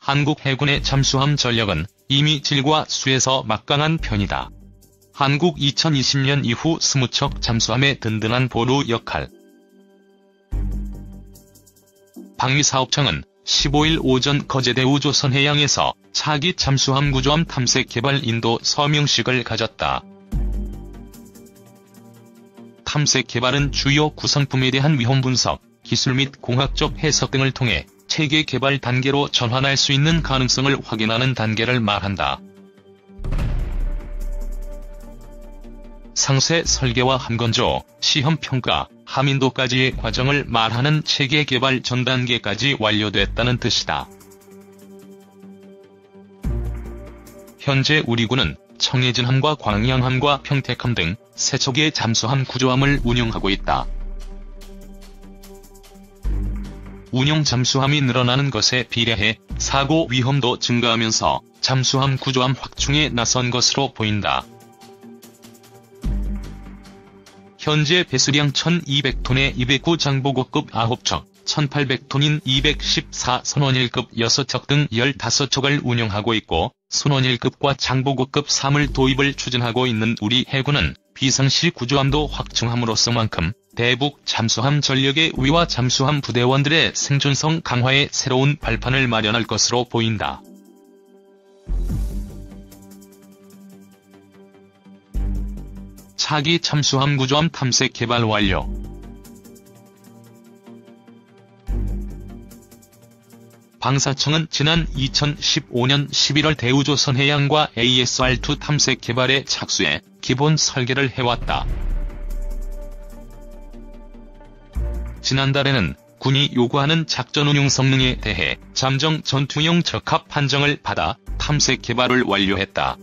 한국 해군의 잠수함 전력은 이미 질과 수에서 막강한 편이다. 한국 2020년 이후 20척 잠수함의 든든한 보루 역할. 방위사업청은 15일 오전 거제대 우조선해양에서 차기 잠수함 구조함 탐색 개발 인도 서명식을 가졌다. 탐색 개발은 주요 구성품에 대한 위험 분석, 기술 및 공학적 해석 등을 통해 체계 개발 단계로 전환할 수 있는 가능성을 확인하는 단계를 말한다. 상세 설계와 함건조, 시험평가, 함인도까지의 과정을 말하는 체계 개발 전 단계까지 완료됐다는 뜻이다. 현재 우리군은 청해진함과 광양함과 평택함 등 3척의 잠수함 구조함을 운영하고 있다. 운용 잠수함이 늘어나는 것에 비례해 사고 위험도 증가하면서 잠수함 구조함 확충에 나선 것으로 보인다. 현재 배수량 1200톤의 209 장보고급 9척, 1800톤인 214 선원일급 6척 등 15척을 운영하고 있고 선원일급과 장보고급 3을 도입을 추진하고 있는 우리 해군은 비상시 구조함도 확충함으로써만큼 대북 잠수함 전력의 우위와 잠수함 부대원들의 생존성 강화에 새로운 발판을 마련할 것으로 보인다. 차기 잠수함 구조함 탐색 개발 완료. 방사청은 지난 2015년 11월 대우조선해양과 ASR2 탐색 개발에 착수해 기본 설계를 해왔다. 지난달에는 군이 요구하는 작전 운용 성능에 대해 잠정 전투용 적합 판정을 받아 탐색 개발을 완료했다.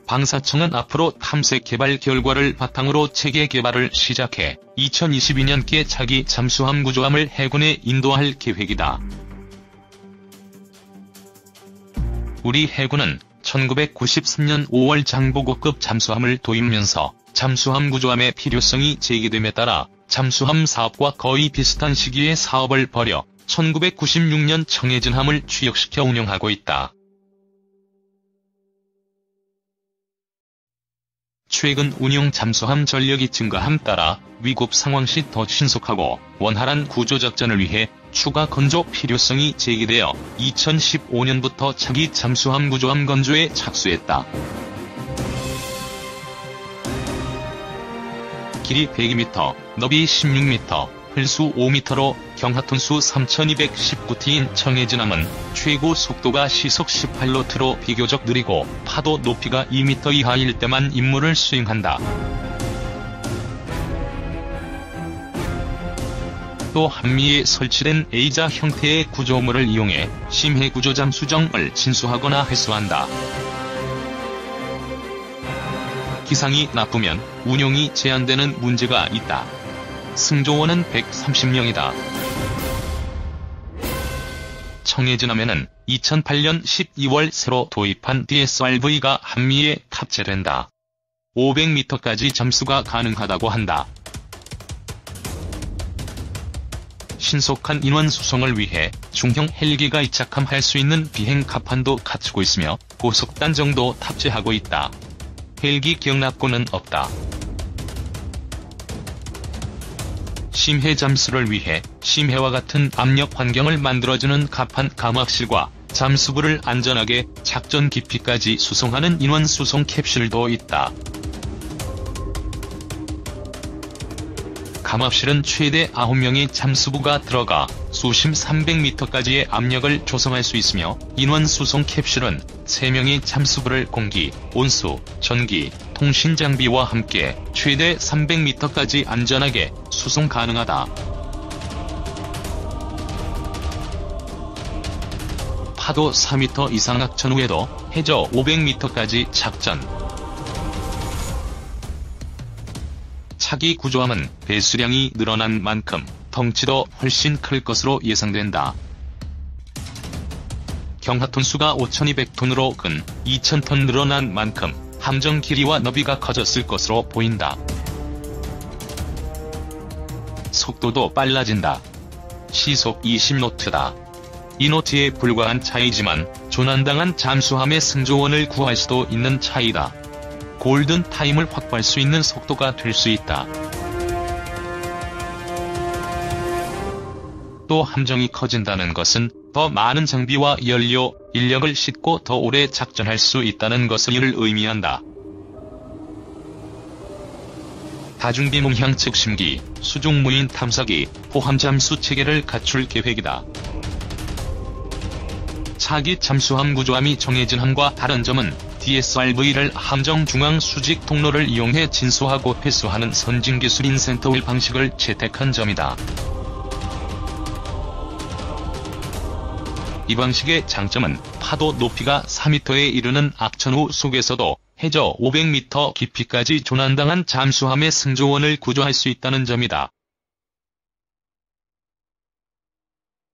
방사청은 앞으로 탐색 개발 결과를 바탕으로 체계 개발을 시작해 2022년께 차기 잠수함 구조함을 해군에 인도할 계획이다. 우리 해군은 1993년 5월 장보고급 잠수함을 도입하면서 잠수함 구조함의 필요성이 제기됨에 따라 잠수함 사업과 거의 비슷한 시기에 사업을 벌여 1996년 청해진함을 취역시켜 운영하고 있다. 최근 운용 잠수함 전력이 증가함 따라 위급 상황 시 더 신속하고 원활한 구조작전을 위해 추가 건조 필요성이 제기되어 2015년부터 차기 잠수함 구조함 건조에 착수했다. 길이 102m, 너비 16m, 흘수 5m로 경하톤수 3219t인 청해진함은 최고 속도가 시속 18노트로 비교적 느리고 파도 높이가 2m 이하일 때만 임무를 수행한다. 또 한미에 설치된 A자 형태의 구조물을 이용해 심해 구조장 수정을 진수하거나 회수한다. 기상이 나쁘면 운용이 제한되는 문제가 있다. 승조원은 130명이다. 청해진함에는 2008년 12월 새로 도입한 DSRV가 한미에 탑재된다. 500m까지 잠수가 가능하다고 한다. 신속한 인원 수송을 위해 중형 헬기가 이착함할 수 있는 비행 갑판도 갖추고 있으며 고속단 정도 탑재하고 있다. 헬기 경납고는 없다. 심해 잠수를 위해 심해와 같은 압력 환경을 만들어주는 갑판 감압실과 잠수부를 안전하게 작전 깊이까지 수송하는 인원 수송 캡슐도 있다. 감압실은 최대 9명의 잠수부가 들어가 수심 300m까지의 압력을 조성할 수 있으며 인원 수송 캡슐은 3명의 잠수부를 공기, 온수, 전기, 통신 장비와 함께 최대 300m까지 안전하게 수송 가능하다. 파도 4m 이상 악천 후에도 해저 500m까지 작전. 차기 구조함은 배수량이 늘어난 만큼 덩치도 훨씬 클 것으로 예상된다. 경하톤수가 5200톤으로 근 2000톤 늘어난 만큼 함정 길이와 너비가 커졌을 것으로 보인다. 속도도 빨라진다. 시속 20노트다. 이노트에 불과한 차이지만 조난당한 잠수함의 승조원을 구할 수도 있는 차이다. 골든타임을 확보할 수 있는 속도가 될 수 있다. 또 함정이 커진다는 것은 더 많은 장비와 연료, 인력을 싣고 더 오래 작전할 수 있다는 것을 의미한다. 다중비몽향 측심기, 수중무인 탐사기, 포함잠수 체계를 갖출 계획이다. 차기 잠수함 구조함이 정해진 함과 다른 점은 DSRV를 함정 중앙 수직 통로를 이용해 진수하고 회수하는 선진기술인 센터홀 방식을 채택한 점이다. 이 방식의 장점은 파도 높이가 4m에 이르는 악천후 속에서도 해저 500m 깊이까지 조난당한 잠수함의 승조원을 구조할 수 있다는 점이다.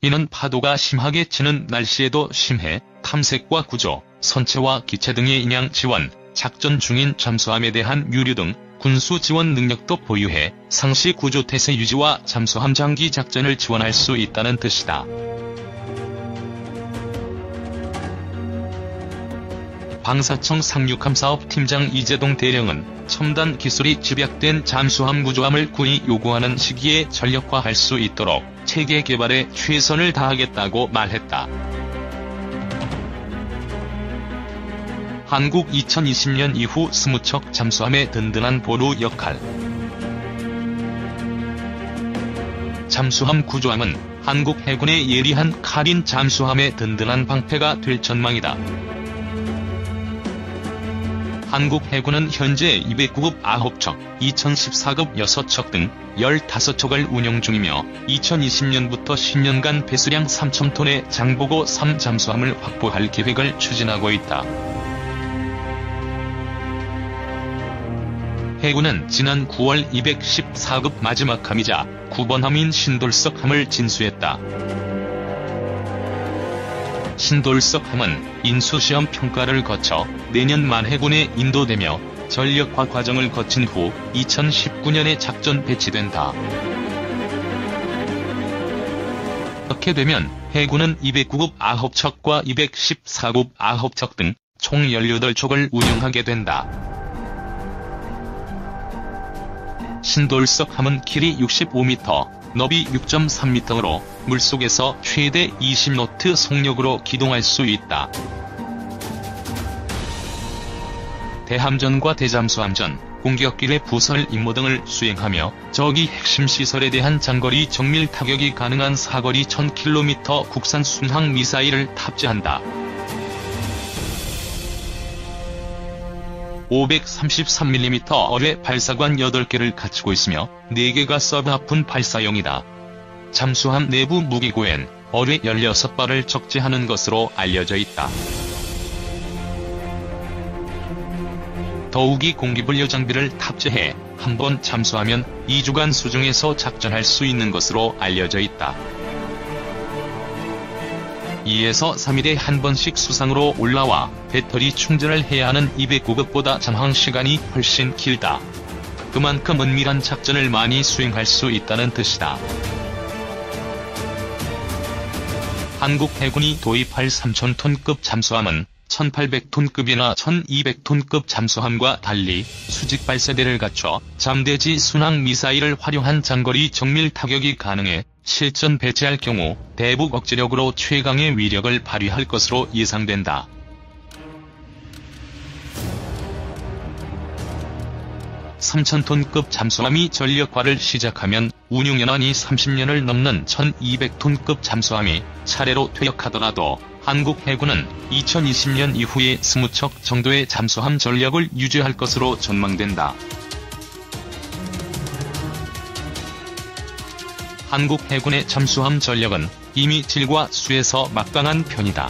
이는 파도가 심하게 치는 날씨에도 심해 탐색과 구조, 선체와 기체 등의 인양 지원, 작전 중인 잠수함에 대한 유류 등 군수 지원 능력도 보유해 상시 구조 태세 유지와 잠수함 장기 작전을 지원할 수 있다는 뜻이다. 방사청 상륙함 사업 팀장 이재동 대령은 첨단 기술이 집약된 잠수함 구조함을 군이 요구하는 시기에 전력화할 수 있도록 체계 개발에 최선을 다하겠다고 말했다. 한국 2020년 이후 20척 잠수함의 든든한 보루 역할. 잠수함 구조함은 한국 해군의 예리한 칼인 잠수함의 든든한 방패가 될 전망이다. 한국 해군은 현재 209급 9척, 2014급 6척 등 15척을 운영 중이며 2020년부터 10년간 배수량 3,000톤의 장보고 3 잠수함을 확보할 계획을 추진하고 있다. 해군은 지난 9월 214급 마지막 함이자 9번 함인 신돌석함을 진수했다. 신돌석함은 인수시험 평가를 거쳐 내년 말 해군에 인도되며 전력화 과정을 거친 후 2019년에 작전 배치된다. 이렇게 되면 해군은 209급 9척과 214급 9척 등 총 18척을 운영하게 된다. 신돌석함은 길이 65m, 너비 6.3m으로 물속에서 최대 20노트 속력으로 기동할 수 있다. 대함전과 대잠수함전, 공격기의 부설 임무 등을 수행하며 적이 핵심 시설에 대한 장거리 정밀 타격이 가능한 사거리 1000km 국산 순항 미사일을 탑재한다. 533mm 어뢰 발사관 8개를 갖추고 있으며 4개가 서브하푼 발사용이다. 잠수함 내부 무기고엔 어뢰 16발을 적재하는 것으로 알려져 있다. 더욱이 공기분류 장비를 탑재해 한 번 잠수하면 2주간 수중에서 작전할 수 있는 것으로 알려져 있다. 2에서 3일에 한 번씩 수상으로 올라와 배터리 충전을 해야 하는 209급보다 잠항 시간이 훨씬 길다. 그만큼 은밀한 작전을 많이 수행할 수 있다는 뜻이다. 한국 해군이 도입할 3000톤급 잠수함은 1800톤급이나 1200톤급 잠수함과 달리 수직 발사대를 갖춰 잠대지 순항 미사일을 활용한 장거리 정밀 타격이 가능해 실전 배치할 경우 대북 억제력으로 최강의 위력을 발휘할 것으로 예상된다. (3000톤급) 잠수함이 전력화를 시작하면 운용연한이 30년을 넘는 1200톤급 잠수함이 차례로 퇴역하더라도 한국 해군은 2020년 이후에 20척 정도의 잠수함 전력을 유지할 것으로 전망된다. 한국 해군의 잠수함 전력은 이미 질과 수에서 막강한 편이다.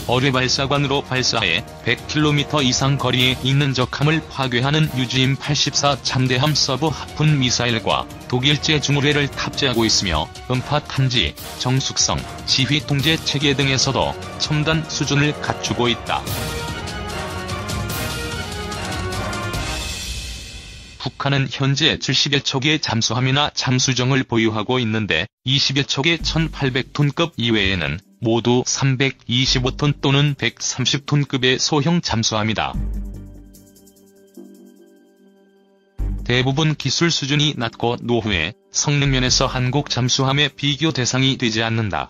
어뢰 발사관으로 발사해 100km 이상 거리에 있는 적함을 파괴하는 유지임 84 잠대함 서브 하푼 미사일과 독일제 중후뢰를 탑재하고 있으며 음파 탐지, 정숙성, 지휘 통제 체계 등에서도 첨단 수준을 갖추고 있다. 북한은 현재 70여 척의 잠수함이나 잠수정을 보유하고 있는데 20여 척의 1800톤급 이외에는 모두 325톤 또는 130톤급의 소형 잠수함이다. 대부분 기술 수준이 낮고 노후에 성능면에서 한국 잠수함의 비교 대상이 되지 않는다.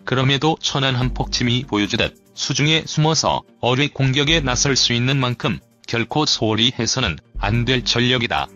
그럼에도 천안 한폭침이 보여주듯 수중에 숨어서 어뢰 공격에 나설 수 있는 만큼 결코 소홀히 해서는 안 될 전력이다.